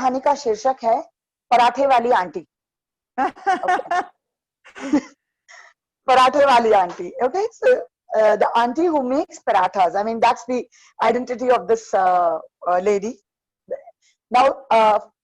कहानी का शीर्षक है पराठे वाली aunty. Okay. Paratha wali auntie. Okay, so the auntie who makes parathas. I mean, that's the identity of this lady. Now,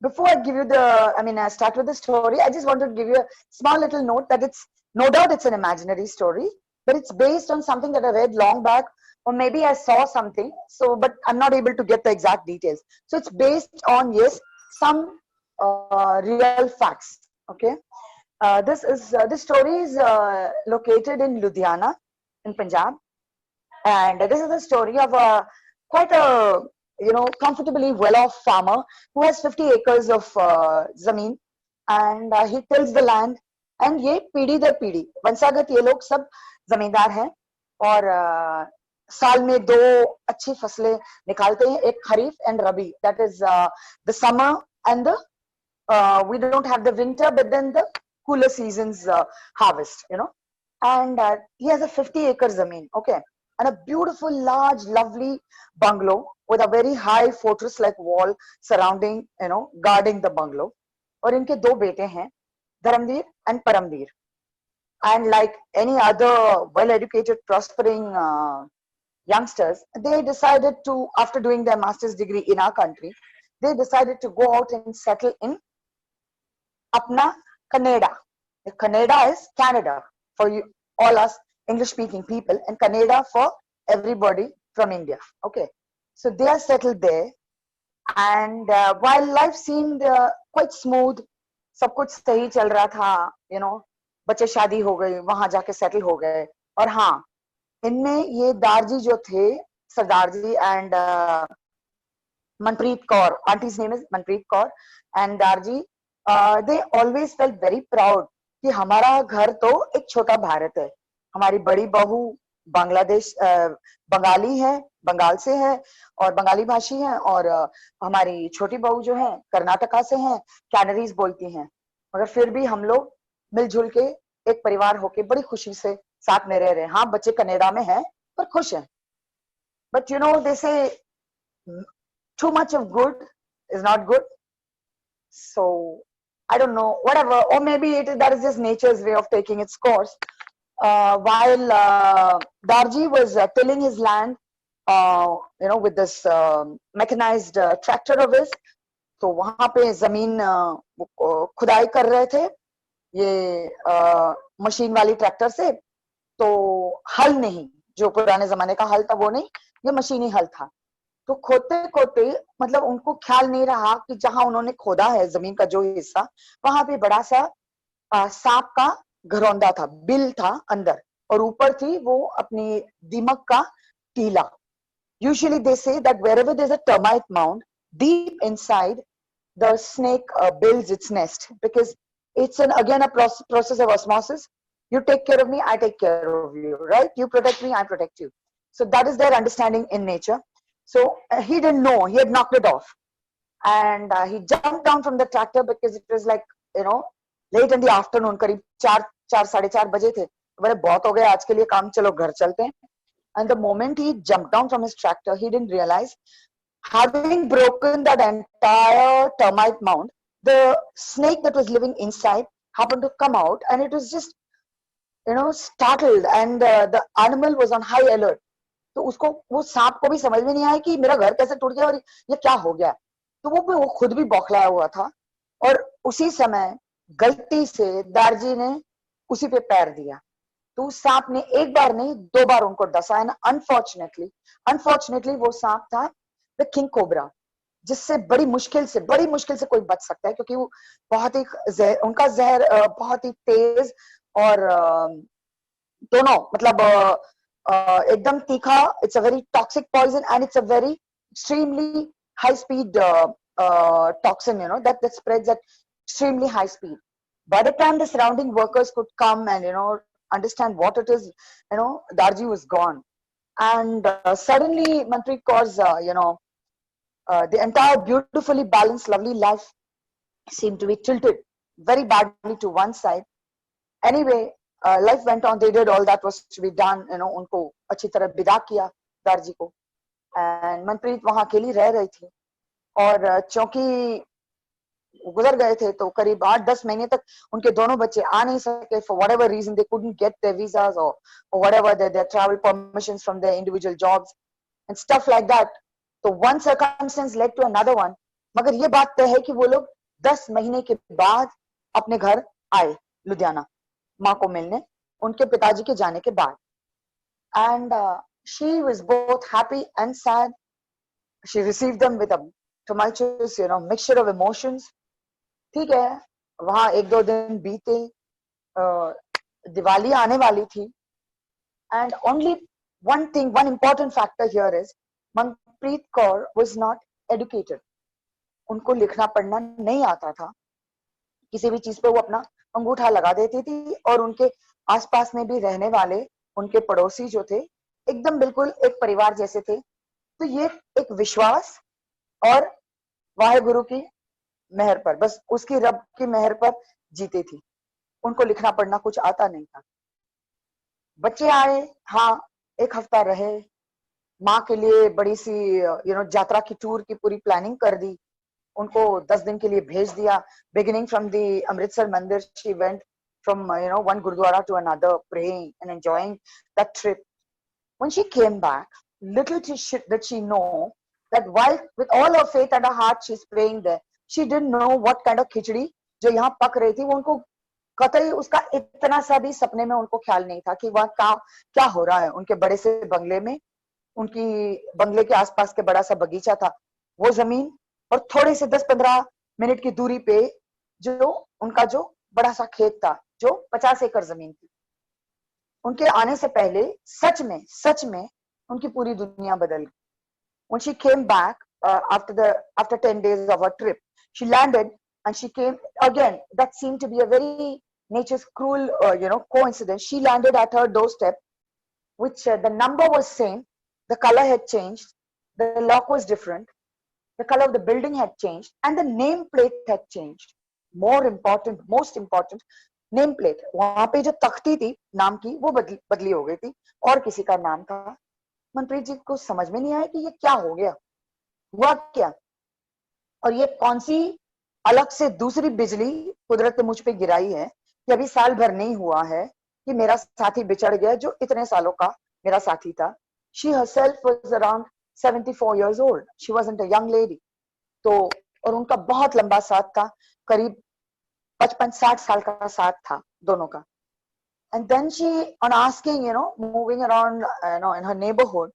before I give you I start with the story. I just want to give you a small little note that it's no doubt it's an imaginary story, but it's based on something that I read long back, or maybe I saw something. So, but I'm not able to get the exact details. So it's based on, yes, some real facts. Okay. This story is located in Ludhiana, in Punjab, and this is the story of a quite a comfortably well-off farmer who has 50 acres of zameen, and he tills the land. And ये पीढ़ी दर पीढ़ी वंशागत ये लोग सब जमींदार हैं और साल में दो अच्छी फसलें निकालते हैं, एक kharif and rabi, that is the summer and the we don't have the winter, but then the cooler seasons harvest, and he has a 50-acre zameen, okay, and a beautiful, large, lovely bungalow with a very high fortress-like wall surrounding, guarding the bungalow. और इनके दो बेटे हैं, Dharmveer and Paramveer. And like any other well-educated, prospering youngsters, they decided to, after doing their master's degree in our country, they decided to go out and settle in Apna Canada. Canada is Canada for you, all us English-speaking people, and Canada for everybody from India. Okay, so they are settled there, and while life seemed quite smooth, सब कुछ सही चल रहा था, बच्चे शादी हो गई, वहां जाके सेटल हो गए. और हाँ, इनमें ये दारजी जो थे, सरदार जी and Manpreet Kaur, auntie's name is Manpreet Kaur, and Darji, they always felt very proud कि हमारा घर तो एक छोटा भारत है. हमारी बड़ी बहू बांग्लादेश बंगाली है, बंगाल से है और बंगाली भाषी है, और हमारी छोटी बहू जो है कर्नाटका से है, कैनरीज बोलती हैं, मगर फिर भी हम लोग मिलजुल के एक परिवार होके बड़ी खुशी से साथ में रह रहे हैं. हाँ, बच्चे कनाडा में हैं पर खुश हैं. But they say too much of good is not good. So I don't know, whatever, or maybe that is just nature's way of taking its course. While Darji was tilling his land, with this mechanized tractor of his, तो वहां पे जमीन खुदाई कर रहे थे ये machine वाली ट्रैक्टर से. तो हल नहीं, जो पुराने जमाने का हल था वो नहीं, ये मशीनी हल था. तो खोदते खोदते मतलब उनको ख्याल नहीं रहा कि जहां उन्होंने खोदा है जमीन का जो हिस्सा, वहां पे बड़ा सा सांप का घरौंदा था, बिल था अंदर, और ऊपर थी वो अपनी दीमक का टीला. Usually they say that wherever there's a termite mound, deep inside the snake builds its nest, because it's again a process of osmosis. You take care of me, I take care of you, right? You protect me, I protect you. So that is their understanding in nature. So he didn't know, he had knocked it off, and he jumped down from the tractor because it was like late in the afternoon, करीब 4-4:30 बजे थे. बोले बहुत हो गया आज के लिए काम, चलो घर चलते हैं. And the moment he jumped down from his tractor, he didn't realize, having broken that entire termite mound, the snake that was living inside happened to come out, and it was just startled, and the animal was on high alert. तो उसको, वो सांप को भी समझ में नहीं आया कि मेरा घर कैसे टूट गया और ये क्या हो गया. तो वो खुद भी बौखलाया हुआ था, और उसी समय गलती से दारजी ने उसी पे पैर दिया. तो उस सांप ने एक बार नहीं 2 बार उनको डसा. एंड अनफॉर्चुनेटली वो सांप था द किंग कोबरा, जिससे बड़ी मुश्किल से कोई बच सकता है, क्योंकि वो बहुत ही उनका जहर बहुत ही तेज और दोनों मतलब एकदम तीखा. It's a very toxic poison, and it's a very extremely high speed toxin, that spreads at extremely high speed. By the time the surrounding workers could come and understand what it is, Darji was gone. And suddenly Manpreet Kaur's the entire beautifully balanced, lovely life seemed to be tilted very badly to one side. Anyway, life went on. They did all that was to be done. उनको अच्छी तरह विदा किया दारजी को, and Manpreet वहां अकेली रह रही थी. और चूंकि गुजर गए थे, तो करीब 8-10 महीने तक उनके दोनों बच्चे आ नहीं सके for whatever reason. They couldn't get their visas or whatever their travel permissions from their individual jobs and stuff like that. तो one circumstance led to another one. मगर ये बात तय है कि वो लोग 10 महीने के बाद अपने घर आए लुधियाना माँ को मिलने, उनके पिताजी के जाने के बाद. And she was both happy and sad. She received them with a tumultuous, mixture of emotions. ठीक है, वहां 1-2 दिन बीते, दिवाली आने वाली थी. And only one thing, one important factor here is Manpreet Kaur was not educated. उनको लिखना पढ़ना नहीं आता था. किसी भी चीज पे वो अपना अंगूठा लगा देती थी, और उनके आसपास में भी रहने वाले उनके पड़ोसी जो थे एकदम बिल्कुल एक परिवार जैसे थे. तो ये एक विश्वास और वाहेगुरु की मेहर पर, बस उसकी रब की मेहर पर जीती थी. उनको लिखना पढ़ना कुछ आता नहीं था. बच्चे आए, हाँ, 1 हफ्ता रहे, माँ के लिए बड़ी सी यात्रा की टूर की पूरी प्लानिंग कर दी. उनको 10 दिन के लिए भेज दिया. बिगिनिंग फ्रॉम द अमृतसर मंदिर, she went from one gurdwara to another, praying and enjoying that trip. When she came back, little did she know that while with all her faith and her heart she's praying there, she didn't know what kind of खिचड़ी जो यहाँ पक रही थी, वो उनको कतई उसका इतना सा भी सपने में उनको ख्याल नहीं था कि वह क्या हो रहा है. उनके बड़े से बंगले में, उनकी बंगले के आसपास के बड़ा सा बगीचा था, वो जमीन, और थोड़े से 10-15 मिनट की दूरी पे जो उनका जो बड़ा सा खेत था, जो 50 एकड़ जमीन थी. उनके आने से पहले सच में उनकी पूरी दुनिया बदल गई. When she came back after 10 days of her trip, she landed and she came again. That seemed to be a very nature's cruel, coincidence. She landed at her doorstep, which the number was same, the color had changed, the lock was different, the color of the building had changed, and the name plate had changed. Most important, name plate, वहां पे जो तख्ती थी नाम की, वो बदली हो गई थी और किसी का नाम था. मनप्रीत जी को समझ में नहीं आया कि ये क्या हो गया, हुआ क्या, और ये कौन सी अलग से दूसरी बिजली कुदरत ने मुझ पे गिराई है कि अभी साल भर नहीं हुआ है कि मेरा साथी बिछड़ गया जो इतने सालों का मेरा साथी था. She herself was around 74 years old. She wasn't a young lady. तो और उनका बहुत लंबा साथ था, करीब 55-60 साल का साथ था दोनों का. And then she, on asking, moving around, in her neighborhood,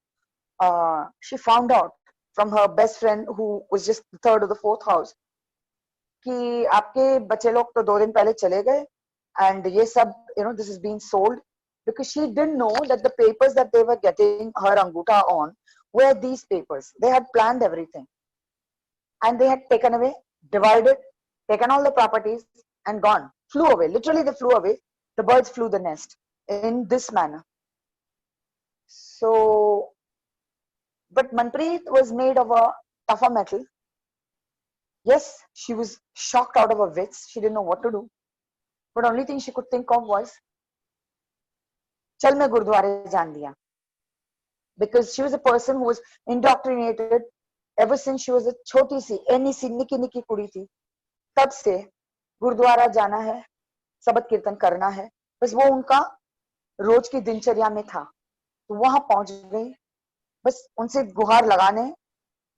she found out from her best friend who was just the third or the fourth house कि आपके बच्चे लोग तो 2 दिन पहले चले गए, and ये सब, this is being sold, because she didn't know that the papers that they were getting her अंगूठा on were these papers. They had planned everything, and they had taken away, divided, taken all the properties and gone, flew away. Literally, they flew away. The birds flew the nest in this manner. So, but Manpreet was made of a tougher metal. Yes, she was shocked out of her wits. She didn't know what to do. But only thing she could think of was, चल मैं गुरुद्वारे जान दिया. Because she was a person who was indoctrinated ever since she was a छोटी सी, any सी, निकी निकी कुड़ी थी. तब से गुरुद्वारा जाना है, सबद कीर्तन करना है, बस वो उनका रोज की दिनचर्या में था. तो वहां पहुंच गई, बस उनसे गुहार लगाने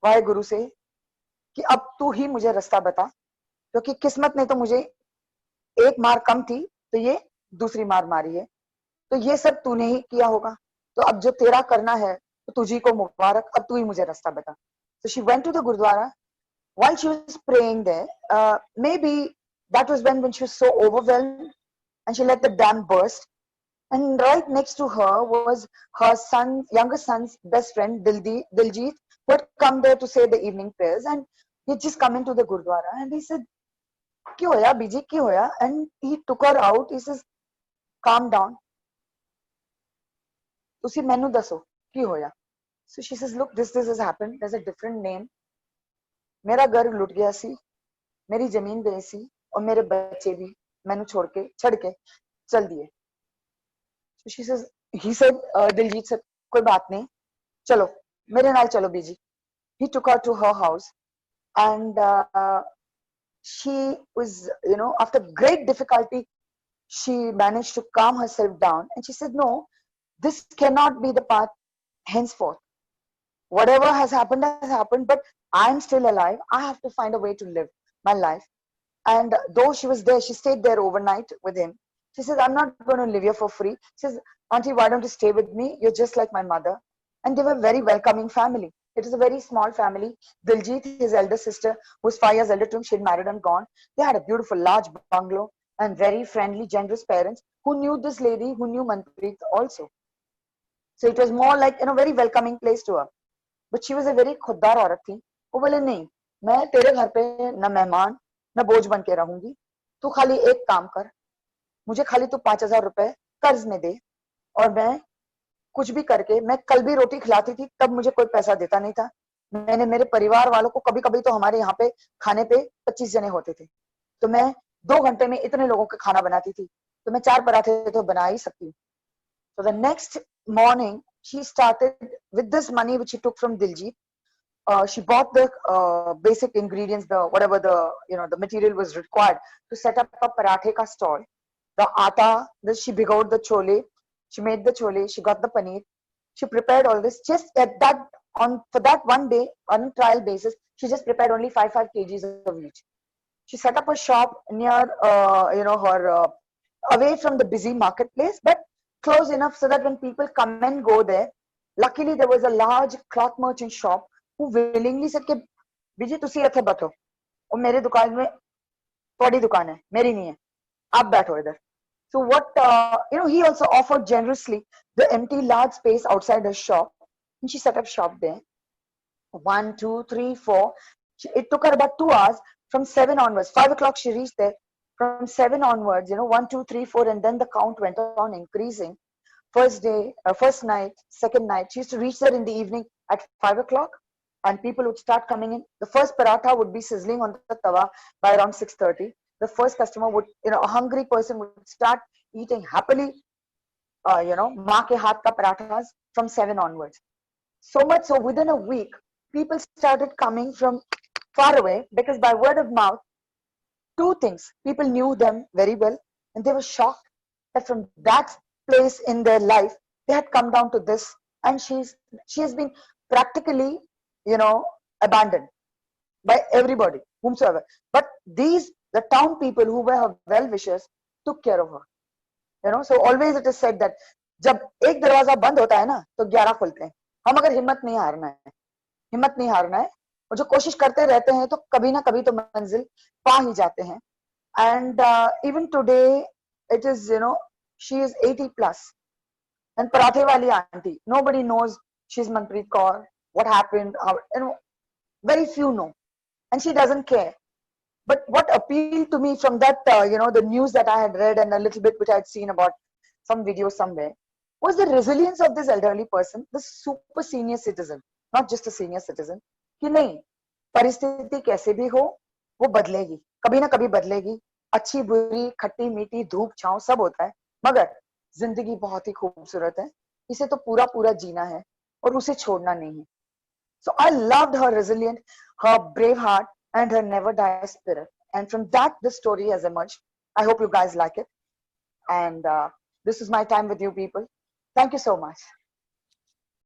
वाहे गुरु से कि अब तू ही मुझे रास्ता बता, क्योंकि किस्मत ने तो मुझे एक मार कम थी, तो ये दूसरी मार मारी है, तो ये सब तूने ही किया होगा, तो अब जो तेरा करना है तो तुझी को मुबारक, अब तू ही मुझे रास्ता बता. So she went to the Gurudwara. While she was praying there, maybe that was when she was so overwhelmed, and she let the dam burst. And right next to her was her younger son's best friend, Diljit, who had come there to say the evening prayers. And he had just come into the Gurudwara, and he said, "Ki hoya, Biji, ki hoya?" And he took her out. He says, "Calm down. Tusi mainu daso, ki hoya?" So she says, "Look, this has happened. There's a different name. मेरा घर लुट गया सी, मेरी जमीन गई सी, और मेरे बच्चे भी मैंने छड़ के चल दिए." So she says, he said, Diljit said, कोई बात नहीं, चलो मेरे नाल चलो बीजी. He took her to her house, and she was, you know, after great difficulty, she managed to calm herself down, and she said, no, this cannot be the path henceforth. Whatever has happened, but I'm still alive. I have to find a way to live my life. And though she was there, she stayed there overnight with him. She says, I'm not going to live here for free. She says, Auntie, why don't you stay with me? You're just like my mother. And they were a very welcoming family. It was a very small family. Diljit, his elder sister, who was 5 years elder to him, she had married and gone. They had a beautiful large bungalow and very friendly, generous parents who knew this lady, who knew Manpreet also. So it was more like, you know, very welcoming place to her. But she was a very खुददार औरत थी. वो बोले नहीं, मैं तेरे घर पे न मेहमान न बोझ बन के रहूंगी. तू खाली एक काम कर, मुझे खाली तू 5,000 रुपए कर्ज में दे, और मैं कुछ भी करके, मैं कल भी रोटी खिलाती थी तब मुझे कोई पैसा देता नहीं था. मैंने मेरे परिवार वालों को, कभी कभी तो हमारे यहाँ पे खाने पे 25 जने होते थे, तो मैं 2 घंटे में इतने लोगों का खाना बनाती थी, तो मैं 4 पराठे तो बना ही सकती हूँ. So the next morning, she started with this money which she took from Diljit. She bought the basic ingredients, the whatever the, you know, the material was required to set up a parathe ka stall. The atta, she bigode the chole, she made the chole, she got the paneer, she prepared all this. Just at that, on for that one day, on a trial basis, she just prepared only 5 kgs of each. She set up a shop near, you know, her away from the busy marketplace, but close enough so that when people come and go there, luckily there was a large cloth merchant shop who willingly said कि बीजी तुसी इत्थे बैठो, और मेरी दुकान में, थोड़ी दुकान है, मेरी नहीं है, आप बैठो इधर. So what, you know, he also offered generously the empty large space outside her shop, and she set up shop there. 1, 2, 3, 4. It took her about 2 hours. From 7 onwards, 5 o'clock she reached there. From 7 onwards, you know, 1, 2, 3, 4, and then the count went on increasing. First day, first night, second night, she used to reach there in the evening at 5 o'clock, and people would start coming in. The first paratha would be sizzling on the tawa by around 6:30. The first customer would, you know, a hungry person would start eating happily, you know, maa ke haath ka parathas from 7 onwards. So much so, within a week, people started coming from far away, because by word of mouth, two things: people knew them very well, and they were shocked that from that place in their life they had come down to this, and she has been practically, you know, abandoned by everybody, whomsoever. But these, the town people who were her well wishers, took care of her. You know, so always it is said that जब एक दरवाजा बंद होता है ना, तो 11 खुलते हैं. हम अगर हिम्मत नहीं हारना है, हिम्मत नहीं हारना है, और जो कोशिश करते रहते हैं, तो कभी ना कभी तो मंजिल पा ही जाते हैं. And even today, it is, you know, she is 80 plus, and parathe wali auntie, nobody knows she's Manpreet Kaur, what happened, how, you know, very few know, and she doesn't care. But what appealed to me from that, you know, the news that I had read and a little bit which I had seen about some video somewhere, was the resilience of this elderly person, this super senior citizen, not just a senior citizen, कि नहीं, परिस्थिति कैसे भी हो, वो बदलेगी, कभी ना कभी बदलेगी. अच्छी बुरी, खट्टी मीठी, धूप छांव सब होता है, मगर जिंदगी बहुत ही खूबसूरत है, इसे तो पूरा पूरा जीना है और उसे छोड़ना नहीं है. So I loved her resilient, her brave heart, and her never die spirit. And from that, this story has emerged. I hope you guys like it. And this is my time with you people. Thank you so much.